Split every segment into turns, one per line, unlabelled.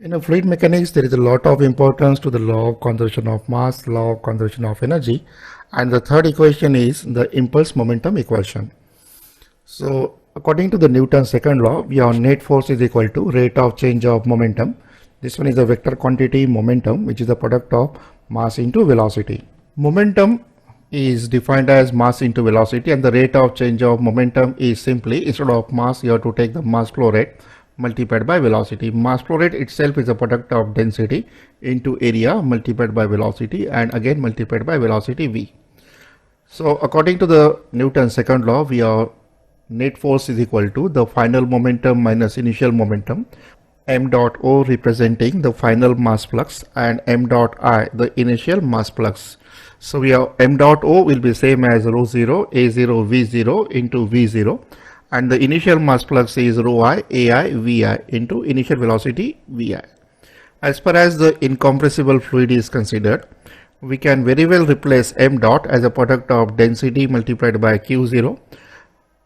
In a fluid mechanics, there is a lot of importance to the law of conservation of mass, law of conservation of energy, and the third equation is the impulse momentum equation. So, according to the Newton's second law, we have net force is equal to rate of change of momentum. This one is a vector quantity momentum, which is the product of mass into velocity. Momentum is defined as mass into velocity, and the rate of change of momentum is simply, instead of mass, you have to take the mass flow rate multiplied by velocity. Mass flow rate itself is a product of density into area multiplied by velocity and again multiplied by velocity v. So according to the Newton's second law, we have net force is equal to the final momentum minus initial momentum, m dot o representing the final mass flux and m dot I the initial mass flux. So we have m dot o will be same as rho 0 a0 v0 into v0, and the initial mass flux is rho I ai vi into initial velocity vi. As far as the incompressible fluid is considered, we can very well replace m dot as a product of density multiplied by q0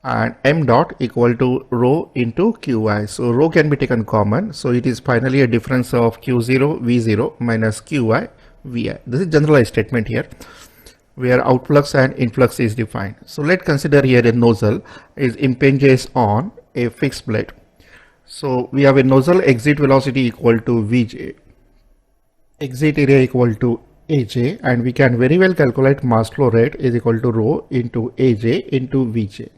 and m dot equal to rho into qi. So rho can be taken common, so it is finally a difference of q0 v0 minus qi vi. This is generalized statement here where outflux and influx is defined. So let's consider here a nozzle is impinges on a fixed plate. So we have a nozzle exit velocity equal to Vj, exit area equal to Aj, and we can very well calculate mass flow rate is equal to rho into Aj into Vj.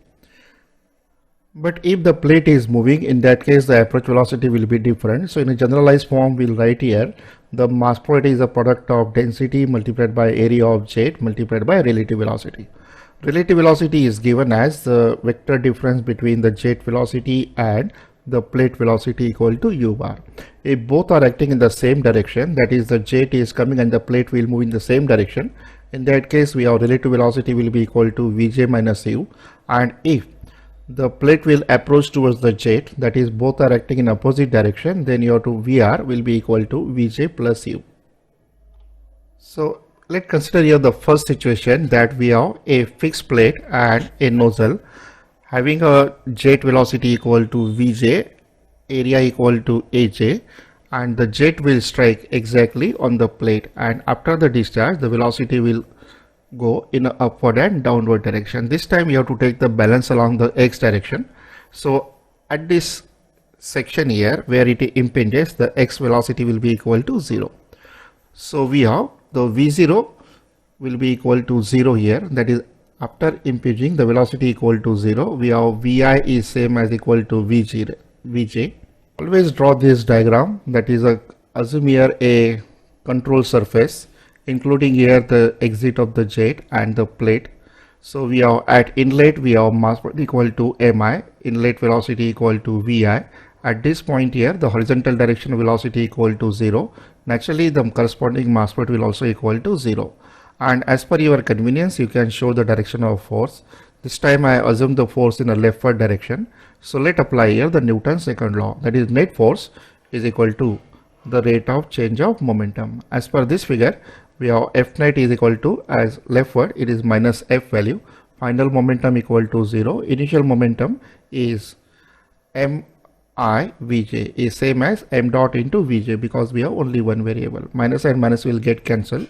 But if the plate is moving, in that case the approach velocity will be different. So in a generalized form, we'll write here the mass flow rate is a product of density multiplied by area of jet multiplied by relative velocity. Relative velocity is given as the vector difference between the jet velocity and the plate velocity equal to u bar. If both are acting in the same direction, that is the jet is coming and the plate will move in the same direction, in that case we have relative velocity will be equal to Vj minus u. And if the plate will approach towards the jet, that is both are acting in opposite direction, then your to Vr will be equal to Vj plus u. So let's consider here the first situation that we have a fixed plate and a nozzle having a jet velocity equal to Vj, area equal to Aj, and the jet will strike exactly on the plate, and after the discharge the velocity will go in a upward and downward direction. This time you have to take the balance along the x direction. So at this section here where it impinges, the x velocity will be equal to 0. So we have the v0 will be equal to 0 here, that is after impinging the velocity equal to 0. We have vi is same as equal to vj. Always draw this diagram, that is assume here a control surface including here the exit of the jet and the plate. So we have at inlet we have mass equal to mi, inlet velocity equal to vi. At this point here the horizontal direction velocity equal to 0. Naturally the corresponding mass flow will also equal to 0. And as per your convenience, you can show the direction of force. This time I assume the force in a leftward direction. So let's apply here the Newton's second law, that is net force is equal to the rate of change of momentum. As per this figure, we have F net is equal to, as leftward it is minus F value, final momentum equal to 0, initial momentum is mi vj is same as m dot into vj, because we have only one variable. Minus and minus will get cancelled.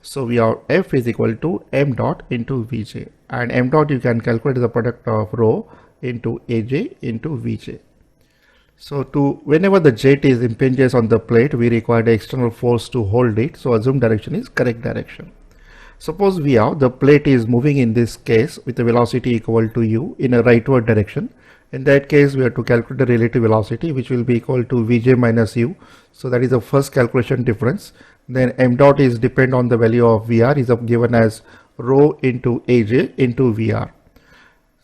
So we have F is equal to m dot into vj, and m dot you can calculate the product of rho into aj into vj. So whenever the jet is impinges on the plate, we require the external force to hold it. So assume direction is correct direction. Suppose we have the plate is moving in this case with a velocity equal to u in a rightward direction. In that case, we have to calculate the relative velocity, which will be equal to Vj minus u. So that is the first calculation difference. Then m dot is depend on the value of Vr is given as rho into Aj into Vr.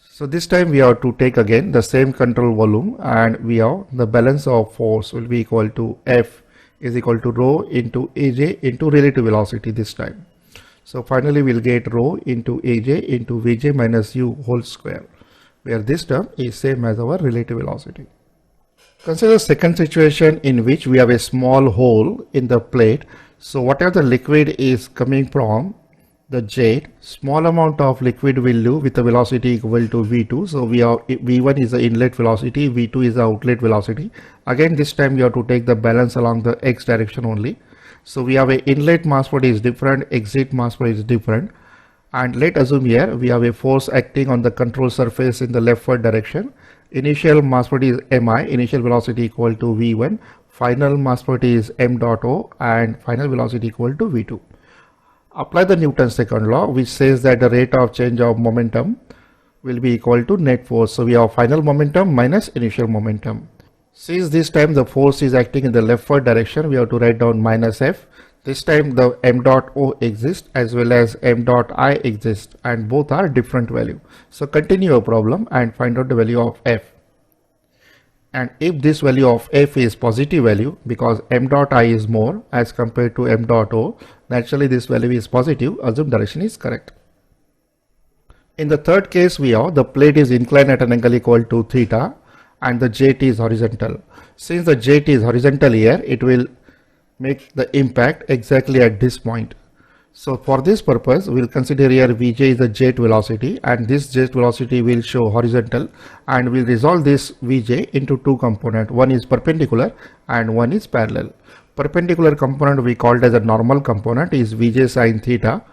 So this time we have to take again the same control volume, and we have the balance of force will be equal to F is equal to rho into Aj into relative velocity this time. So finally we'll get rho into Aj into Vj minus u whole square, where this term is same as our relative velocity. Consider the second situation in which we have a small hole in the plate. So whatever the liquid is coming from the jet, small amount of liquid will do with a velocity equal to v2. So we are v1 is the inlet velocity, v2 is the outlet velocity. Again this time you have to take the balance along the x direction only. So we have a inlet mass flow is different, exit mass flow is different, and let's assume here we have a force acting on the control surface in the leftward direction. Initial mass flow is mi, initial velocity equal to v1, final mass flow is m dot o, and final velocity equal to v2. Apply the Newton's second law, which says that the rate of change of momentum will be equal to net force. So we have final momentum minus initial momentum. Since this time the force is acting in the leftward direction, we have to write down minus F. This time the m dot O exists as well as m dot I exists, and both are different value. So continue your problem and find out the value of F. And if this value of F is positive value, because m dot I is more as compared to m dot O, naturally this value is positive, assume direction is correct. In the third case, we have the plate is inclined at an angle equal to theta and the jet is horizontal. Since the jet is horizontal here, it will make the impact exactly at this point. So for this purpose, we'll consider here Vj is the jet velocity, and this jet velocity will show horizontal, and we'll resolve this Vj into two components. One is perpendicular and one is parallel. Perpendicular component we called as a normal component is Vj sine theta,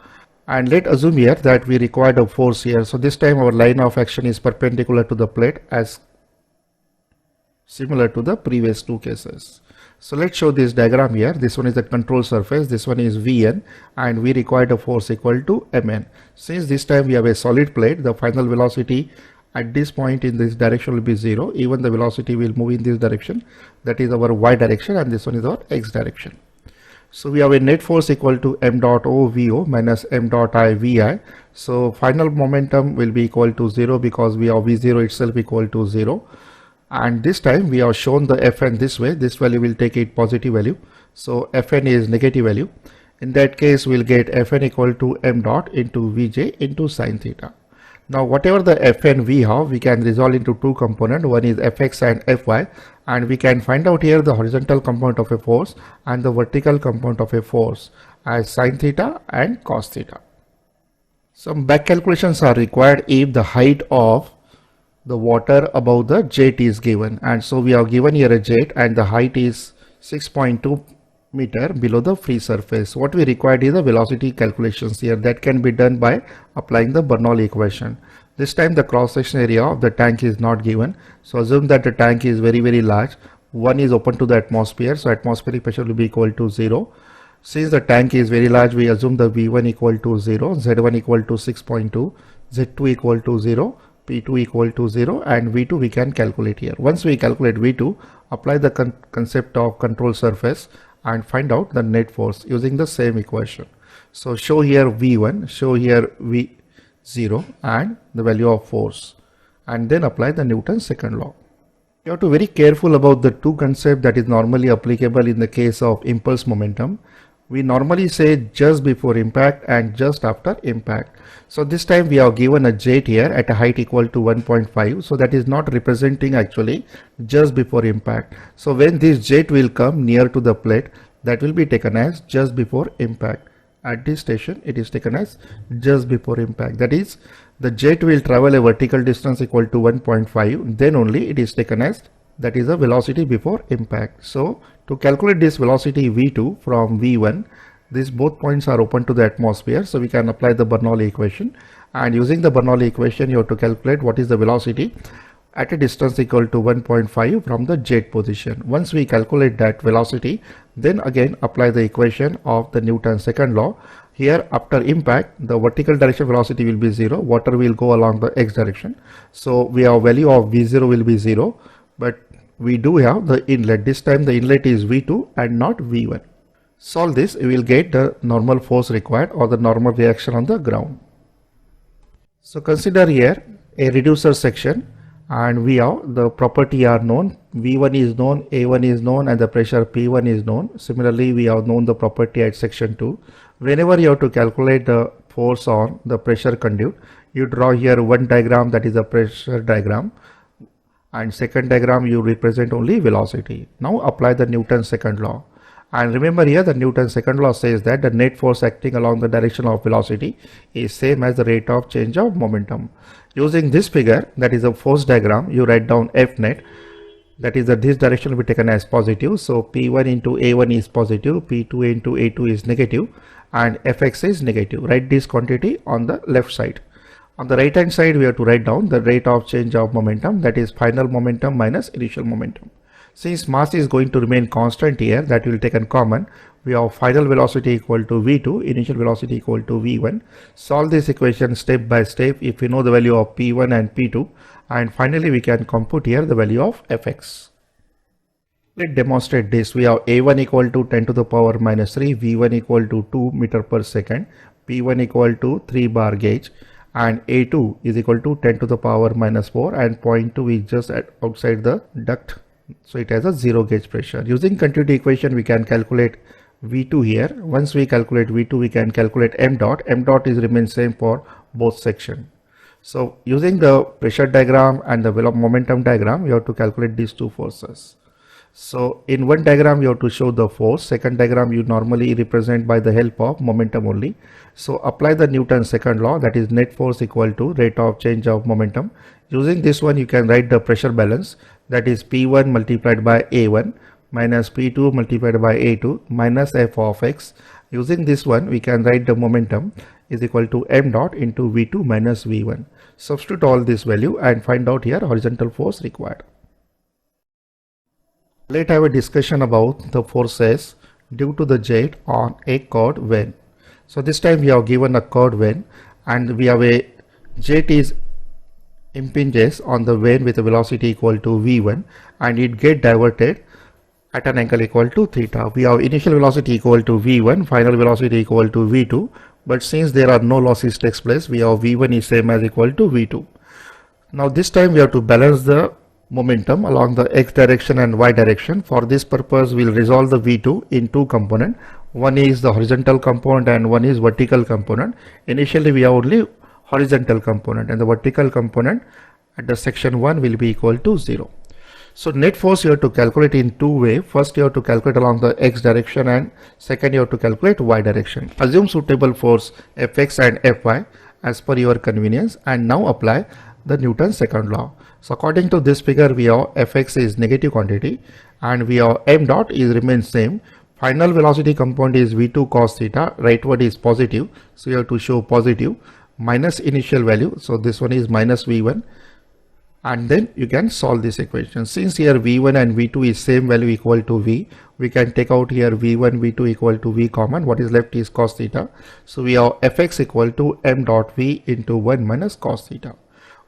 and let's assume here that we required a force here. So this time our line of action is perpendicular to the plate as similar to the previous two cases. So let's show this diagram here. This one is the control surface, this one is Vn, and we required a force equal to Mn. Since this time we have a solid plate, the final velocity at this point in this direction will be 0. Even the velocity will move in this direction, that is our y direction, and this one is our x direction. So we have a net force equal to m dot O Vo minus m dot I Vi. So final momentum will be equal to 0 because we have V0 itself equal to 0. And this time we have shown the Fn this way. This value will take it positive value. So Fn is negative value. In that case, we'll get Fn equal to m dot into Vj into sine theta. Now whatever the Fn we have, we can resolve into two components. One is Fx and Fy, and we can find out here the horizontal component of a force and the vertical component of a force as sine theta and cos theta. Some back calculations are required if the height of the water above the jet is given, and so we have given here a jet and the height is 6.2 meter below the free surface. What we required is the velocity calculations here. That can be done by applying the Bernoulli equation. This time the cross section area of the tank is not given, so assume that the tank is very large. One is open to the atmosphere, so atmospheric pressure will be equal to 0. Since the tank is very large, we assume the V1 equal to 0, Z1 equal to 6.2, Z2 equal to 0, P2 equal to 0, and V2 we can calculate here. Once we calculate V2, apply the concept of control surface and find out the net force using the same equation. So show here V1, show here V0 and the value of force, and then apply the Newton's second law. You have to be very careful about the two concepts that is normally applicable in the case of impulse momentum. We normally say just before impact and just after impact. So this time we have given a jet here at a height equal to 1.5. So that is not representing actually just before impact. So when this jet will come near to the plate, that will be taken as just before impact. At this station, it is taken as just before impact. That is, the jet will travel a vertical distance equal to 1.5. Then only it is taken as that is a velocity before impact. So to calculate this velocity V2 from V1, these both points are open to the atmosphere, so we can apply the Bernoulli equation, and using the Bernoulli equation you have to calculate what is the velocity at a distance equal to 1.5 from the jet position. Once we calculate that velocity, then again apply the equation of the Newton's second law. Here after impact, the vertical direction velocity will be 0, water will go along the x direction, so we have value of V0 will be 0, but we do have the inlet. This time the inlet is V2 and not V1. Solve this, you will get the normal force required or the normal reaction on the ground. So consider here a reducer section, and we have the property are known. V1 is known, A1 is known, and the pressure P1 is known. Similarly, we have known the property at section 2. Whenever you have to calculate the force on the pressure conduit, you draw here one diagram, that is a pressure diagram, and second diagram you represent only velocity. Now apply the Newton's second law, And remember here the Newton's second law says that the net force acting along the direction of velocity is same as the rate of change of momentum. Using this figure, that is a force diagram, you write down F net, that is that this direction will be taken as positive. So P1 into A1 is positive, P2 into A2 is negative, and Fx is negative. Write this quantity on the left side. On the right hand side, we have to write down the rate of change of momentum, that is final momentum minus initial momentum. Since mass is going to remain constant here, that will take in common. We have final velocity equal to V2, initial velocity equal to V1. Solve this equation step by step if we know the value of P1 and P2. And finally, we can compute here the value of Fx. Let's demonstrate this. We have A1 equal to 10 to the power minus 3, V1 equal to 2 meter per second, P1 equal to 3 bar gauge, and A2 is equal to 10 to the power minus 4, and point 2 is just outside the duct. So it has a 0 gauge pressure. Using continuity equation, we can calculate V2 here. Once we calculate V2, we can calculate m dot. M dot is remain same for both sections. So using the pressure diagram and the momentum diagram, we have to calculate these two forces. So in one diagram you have to show the force, second diagram you normally represent by the help of momentum only. So apply the Newton's second law, that is net force equal to rate of change of momentum. Using this one you can write the pressure balance, that is P1 multiplied by A1 minus P2 multiplied by A2 minus F of x. Using this one we can write the momentum is equal to m dot into V2 minus V1. Substitute all this value and find out here horizontal force required. Let's have a discussion about the forces due to the jet on a curved vane. So this time we have given a curved vane and we have a jet is impinges on the vane with a velocity equal to V1 and it get diverted at an angle equal to theta. We have initial velocity equal to V1, final velocity equal to V2, but since there are no losses takes place, we have V1 is same as equal to V2. Now this time we have to balance the momentum along the x direction and y direction. For this purpose we'll resolve the V2 in two components. One is the horizontal component and one is vertical component. Initially we have only horizontal component and the vertical component at the section 1 will be equal to 0. So net force you have to calculate in two ways. First you have to calculate along the x direction and second you have to calculate y direction. Assume suitable force Fx and Fy as per your convenience and now apply the Newton's second law. So according to this figure we have Fx is negative quantity and we have m dot is remains same. Final velocity component is V2 cos theta, rightward is positive, so you have to show positive, minus initial value, so this one is minus V1, and then you can solve this equation. Since here V1 and V2 is same value equal to V, we can take out here V1 V2 equal to V common. What is left is cos theta, so we have Fx equal to m dot V into 1 minus cos theta.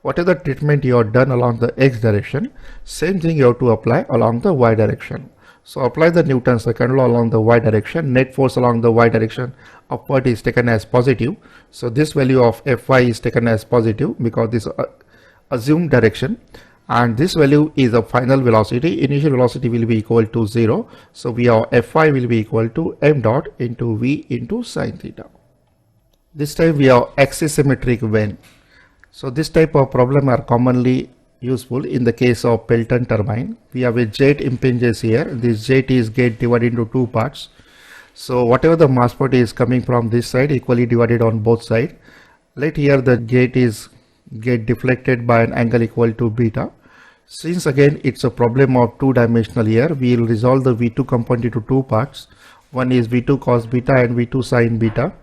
Whatever the treatment you have done along the x direction, same thing you have to apply along the y direction. So apply the Newton's second law along the y direction. Net force along the y direction upward is taken as positive. So this value of Fy is taken as positive because this assumed direction, and this value is a final velocity. Initial velocity will be equal to 0. So we have Fy will be equal to m dot into V into sine theta. This time we have axisymmetric vane. So this type of problem are commonly useful in the case of Pelton turbine. We have a jet impinges here. This jet is get divided into two parts. So whatever the mass part is coming from this side equally divided on both sides. Let here the jet is get deflected by an angle equal to beta. Since again it's a problem of two-dimensional here, we will resolve the V2 component into two parts. One is V2 cos beta and V2 sin beta.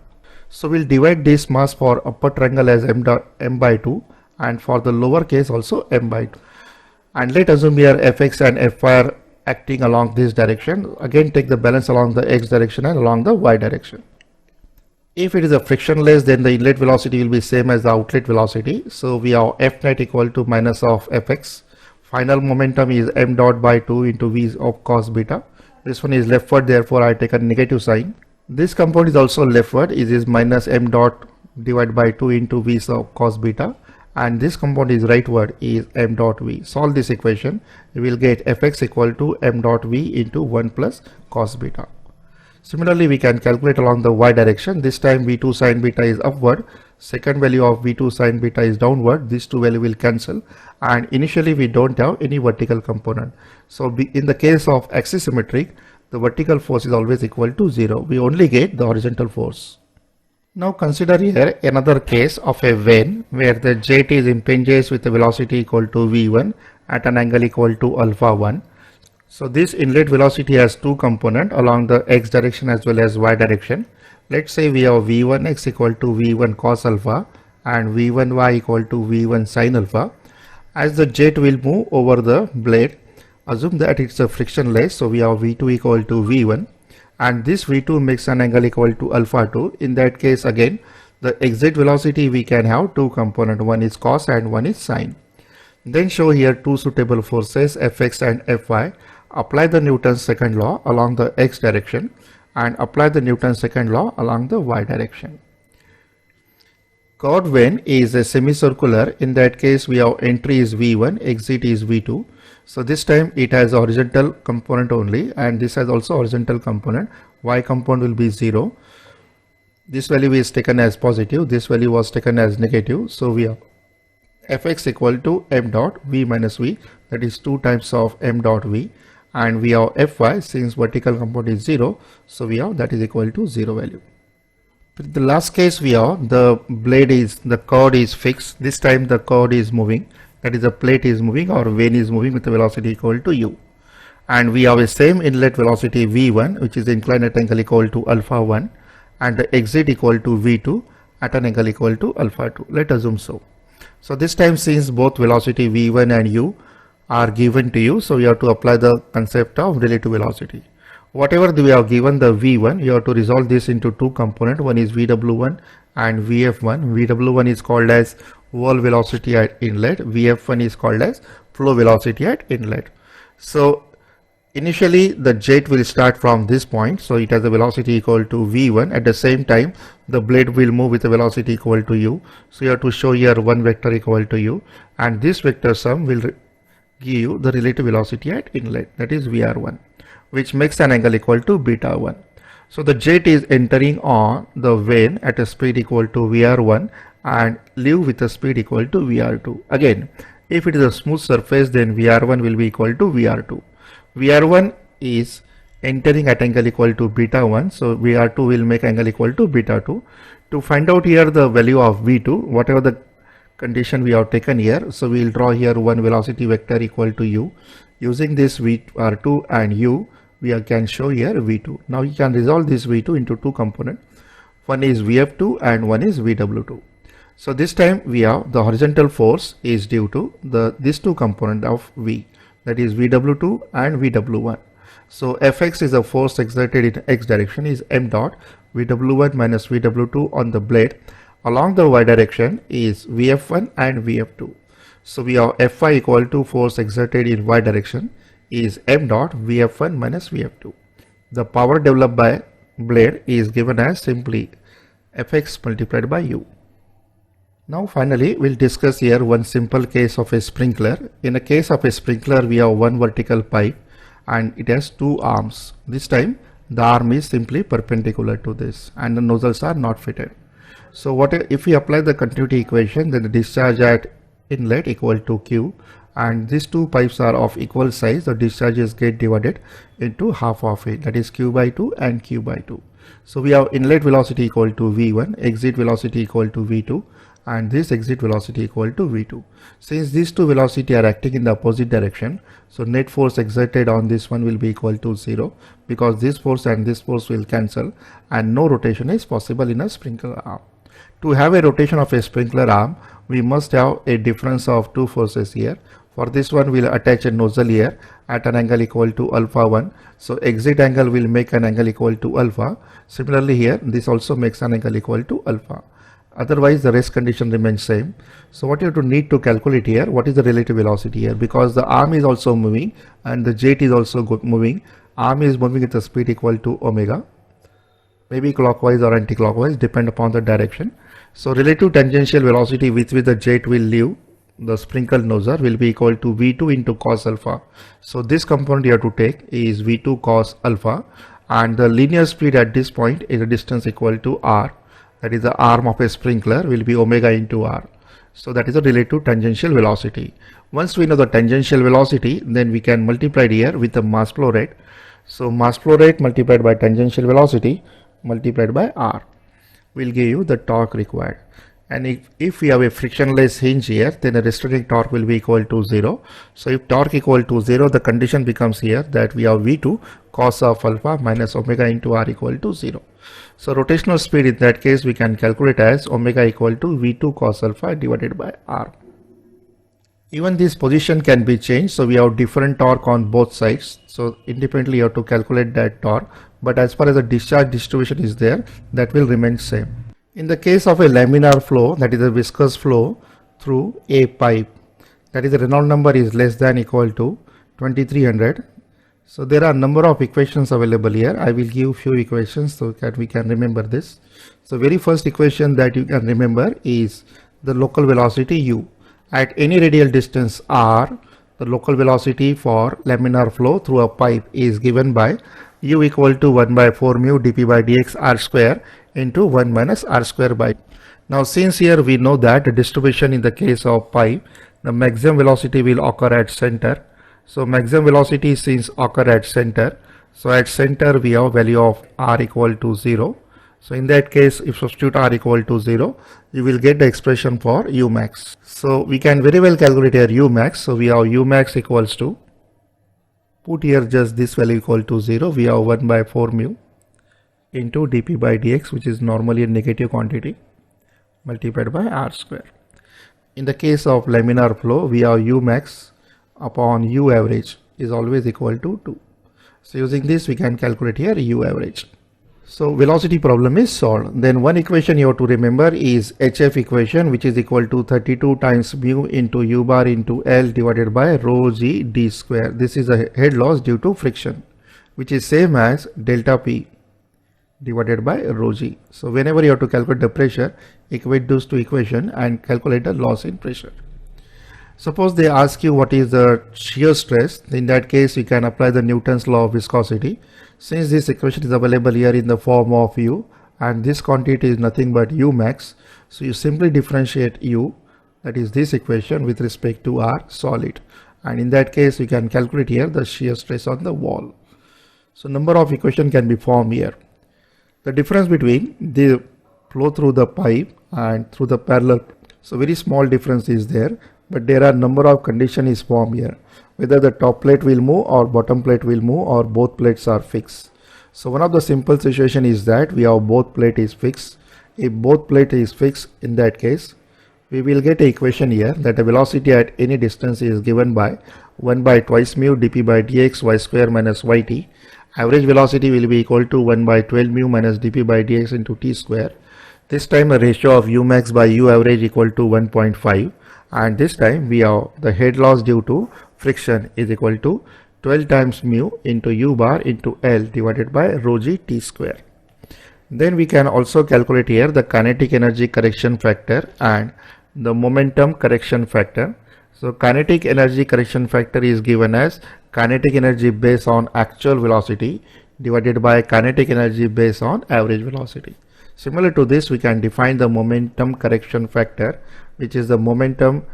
So we'll divide this mass for upper triangle as m by 2 and for the lower case also m by 2. And let assume here Fx and Fy are acting along this direction. Again take the balance along the x direction and along the y direction. If it is a frictionless, then the inlet velocity will be same as the outlet velocity. So we have F net equal to minus of Fx. Final momentum is m dot by 2 into V of cos beta. This one is leftward, therefore I take a negative sign. This component is also leftward, it is minus m dot divided by 2 into V of cos beta, and this component is rightward, is m dot V. Solve this equation, you will get Fx equal to m dot V into 1 plus cos beta. Similarly, we can calculate along the y direction. This time V2 sin beta is upward, second value of V2 sin beta is downward. These two values will cancel, and initially we don't have any vertical component. So in the case of axisymmetric, the vertical force is always equal to 0. We only get the horizontal force. Now consider here another case of a vane where the jet is impinges with a velocity equal to v1 at an angle equal to alpha 1. So this inlet velocity has two components along the x direction as well as y direction. Let's say we have v1x equal to v1 cos alpha and v1y equal to v1 sin alpha. As the jet will move over the blade, assume that it's a frictionless, so we have v2 equal to v1 and this v2 makes an angle equal to alpha 2. In that case again the exit velocity we can have two components, one is cos and one is sin. Then show here two suitable forces fx and fy. Apply the Newton's second law along the x direction and apply the Newton's second law along the y direction. Chord vane is a semicircular. In that case we have entry is v1, exit is v2. So this time it has a horizontal component only and this has also horizontal component. Y component will be 0. This value is taken as positive, this value was taken as negative. So we have fx equal to m dot v minus v, that is 2 times of m dot v, and we have fy, since vertical component is 0, so we have that is equal to 0 value. The last case we have the chord is fixed. This time the chord is moving, that is the plate is moving or vane is moving with a velocity equal to u, and we have a same inlet velocity v1 which is inclined at angle equal to alpha 1 and the exit equal to v2 at an angle equal to alpha 2. Let us assume so. So this time since both velocity v1 and u are given to you, so you have to apply the concept of relative velocity. Whatever we have given the v1, you have to resolve this into two components. One is vw1 and vf1. vw1 is called as wall velocity at inlet, vf1 is called as flow velocity at inlet. So initially the jet will start from this point, so it has a velocity equal to v1. At the same time the blade will move with a velocity equal to u, so you have to show here one vector equal to u, and this vector sum will give you the relative velocity at inlet, that is vr1, which makes an angle equal to beta 1. So the jet is entering on the vane at a speed equal to vr1 and leave with a speed equal to vr2. Again, if it is a smooth surface, then vr1 will be equal to vr2. vr1 is entering at angle equal to beta 1, so vr2 will make angle equal to beta 2. To find out here the value of v2, whatever the condition we have taken here, so we will draw here one velocity vector equal to u. Using this vr2 and u, we can show here v2. Now you can resolve this v2 into two components. One is vf2 and one is vw2. So this time we have the horizontal force is due to these two components of v, that is vw2 and vw1. So fx is a force exerted in x direction is m dot vw1 minus vw2 on the blade. Along the y direction is vf1 and vf2. So we have fy equal to force exerted in y direction is m dot vf1 minus vf2. The power developed by blade is given as simply fx multiplied by u. Now finally we'll discuss here one simple case of a sprinkler. In a case of a sprinkler we have one vertical pipe and it has two arms. This time the arm is simply perpendicular to this and the nozzles are not fitted. So what if we apply the continuity equation, then the discharge at inlet equal to q, and these two pipes are of equal size, the discharges get divided into half of it, that is q by 2 and q by 2. So we have inlet velocity equal to v1, exit velocity equal to v2, and this exit velocity equal to v2. Since these two velocity are acting in the opposite direction, so net force exerted on this one will be equal to 0, because this force and this force will cancel and no rotation is possible in a sprinkler arm. To have a rotation of a sprinkler arm, we must have a difference of two forces here. For this one we'll attach a nozzle here at an angle equal to alpha 1. So exit angle will make an angle equal to alpha. Similarly here this also makes an angle equal to alpha. Otherwise the rest condition remains same. So what you have to need to calculate here, what is the relative velocity here, because the arm is also moving and the jet is also moving. Arm is moving at a speed equal to omega, maybe clockwise or anti-clockwise, depend upon the direction. So relative tangential velocity with which the jet will leave the sprinkle nozzle will be equal to v2 into cos alpha. So this component you have to take is v2 cos alpha, and the linear speed at this point is a distance equal to r, that is the arm of a sprinkler will be omega into r. So that is the relative tangential velocity. Once we know the tangential velocity, then we can multiply it here with the mass flow rate. So mass flow rate multiplied by tangential velocity multiplied by R will give you the torque required. And if we have a frictionless hinge here, then the restricting torque will be equal to 0. So if torque equal to 0, the condition becomes here that we have V2 cos of alpha minus omega into R equal to 0. So rotational speed in that case we can calculate as omega equal to V2 cos alpha divided by R. Even this position can be changed, so we have different torque on both sides. So independently you have to calculate that torque, but as far as the discharge distribution is there, that will remain same. In the case of a laminar flow, that is a viscous flow through a pipe, that is the Reynolds number is less than equal to 2300. So there are a number of equations available here. I will give few equations so that we can remember this. So very first equation that you can remember is the local velocity u. At any radial distance r, the local velocity for laminar flow through a pipe is given by u equal to 1 by 4 mu dp by dx r square into 1 minus r square by. Now since here we know that the distribution in the case of pipe, the maximum velocity will occur at center. So maximum velocity since occur at center, so at center we have value of r equal to 0. So in that case, if substitute r equal to 0, you will get the expression for u max. So we can very well calculate here u max. So we have u max equals to, put here just this value equal to 0, we have 1 by 4 mu into dp by dx, which is normally a negative quantity, multiplied by r square. In the case of laminar flow, we have u max upon u average is always equal to 2. So using this we can calculate here u average. So velocity problem is solved. Then one equation you have to remember is HF equation, which is equal to 32 times mu into u bar into L divided by rho g d square. This is a head loss due to friction, which is same as delta P divided by rho g. So whenever you have to calculate the pressure, equate those two equations and calculate the loss in pressure. Suppose they ask you what is the shear stress. In that case you can apply the Newton's law of viscosity. Since this equation is available here in the form of u and this quantity is nothing but u max, so you simply differentiate u, that is this equation, with respect to r solid, and in that case you can calculate here the shear stress on the wall. So number of equation can be formed here. The difference between the flow through the pipe and through the parallel, so very small difference is there, but there are number of condition is formed here, whether the top plate will move or bottom plate will move or both plates are fixed. So one of the simple situation is that we have both plate is fixed. If both plate is fixed, in that case we will get an equation here that the velocity at any distance is given by 1 by twice mu dp by dx y square minus yt. Average velocity will be equal to 1 by 12 mu minus dp by dx into t square. This time the ratio of u max by u average equal to 1.5, and this time we have the head loss due to friction is equal to 12 times mu into u bar into L divided by rho g t square. Then we can also calculate here the kinetic energy correction factor and the momentum correction factor. So kinetic energy correction factor is given as kinetic energy based on actual velocity divided by kinetic energy based on average velocity. Similar to this, we can define the momentum correction factor, which is the momentum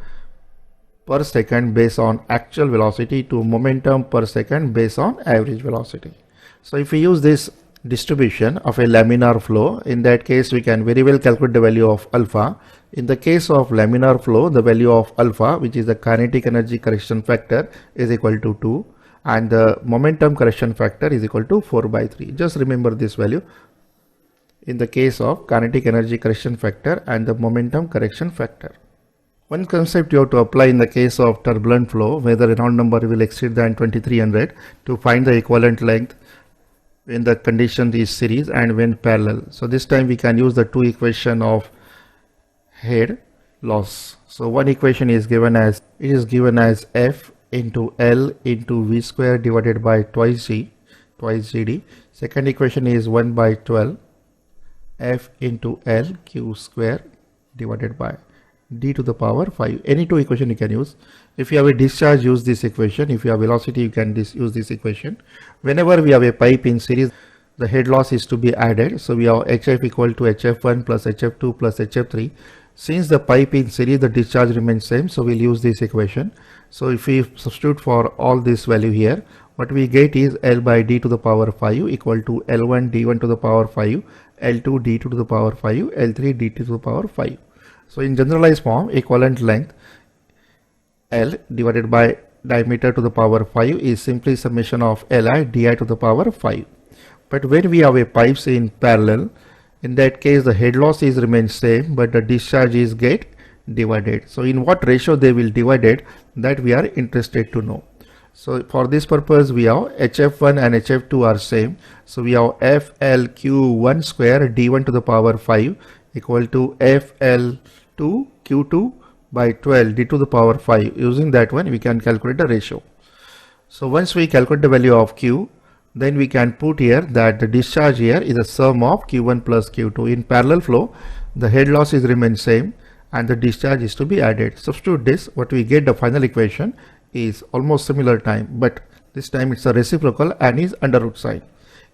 per second based on actual velocity to momentum per second based on average velocity. So if we use this distribution of a laminar flow, in that case we can very well calculate the value of alpha. In the case of laminar flow, the value of alpha, which is the kinetic energy correction factor, is equal to 2, and the momentum correction factor is equal to 4 by 3. Just remember this value in the case of kinetic energy correction factor and the momentum correction factor. One concept you have to apply in the case of turbulent flow, where the Reynolds number will exceed than 2300, to find the equivalent length when the condition is series and when parallel. So this time we can use the two equation of head loss. So one equation is given as, it is given as F into L into V square divided by twice G, twice GD. Second equation is 1 by 12 F into L Q square divided by d to the power 5. Any two equation you can use. If you have a discharge, use this equation. If you have velocity, you can use this equation. Whenever we have a pipe in series, the head loss is to be added. So we have HF equal to HF1 plus HF2 plus HF3. Since the pipe in series, the discharge remains same, so we'll use this equation. So if we substitute for all this value here, what we get is L by D to the power 5 equal to L1 D1 to the power 5, L2 D2 to the power 5, L3 D2 to the power 5. So in generalized form, equivalent length L divided by diameter to the power 5 is simply summation of Li di to the power 5. But when we have a pipes in parallel, in that case the head loss is remains same, but the discharge is get divided. So in what ratio they will divide it, that we are interested to know. So for this purpose we have HF1 and HF2 are same. So we have FLQ1 square D1 to the power 5 equal to FL2 Q2 by 12 D to the power 5. Using that one we can calculate the ratio. So once we calculate the value of Q, then we can put here that the discharge here is a sum of Q1 plus Q2. In parallel flow, the head loss is remain same and the discharge is to be added. Substitute this, what we get the final equation is almost similar time, but this time it's a reciprocal and is under root sign.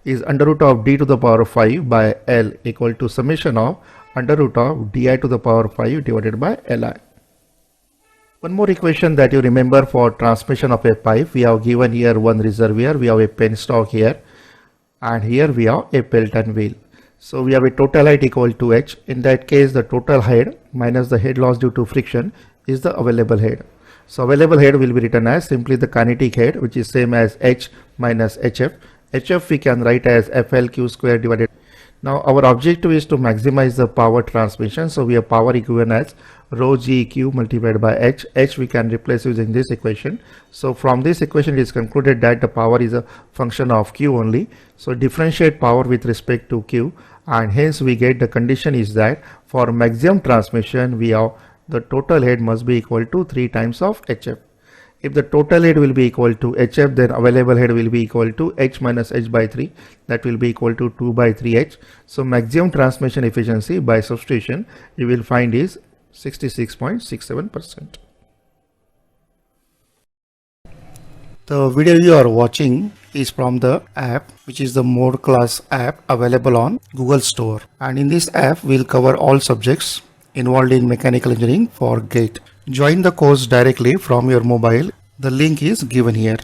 Is under root of D to the power 5 by L equal to summation of under root of Di to the power 5 divided by Li. One more equation that you remember for transmission of a pipe, we have given here one reservoir, we have a penstock here, and here we have a Pelton wheel. So we have a total height equal to H. In that case, the total head minus the head loss due to friction is the available head. So available head will be written as simply the kinetic head, which is same as H minus HF. HF we can write as FLQ square divided. Now our objective is to maximize the power transmission. So we have power equivalent as rho GQ multiplied by H. H we can replace using this equation. So from this equation it is concluded that the power is a function of Q only. So differentiate power with respect to Q, and hence we get the condition is that for maximum transmission we have the total head must be equal to 3 times of HF. If the total head will be equal to HF, then available head will be equal to H minus H by 3, that will be equal to 2 by 3H. So maximum transmission efficiency by substitution you will find is 66.67%. The video you are watching is from the app, which is the Mode Class app available on Google Store, and in this app we'll cover all subjects involved in mechanical engineering for GATE. Join the course directly from your mobile. The link is given here.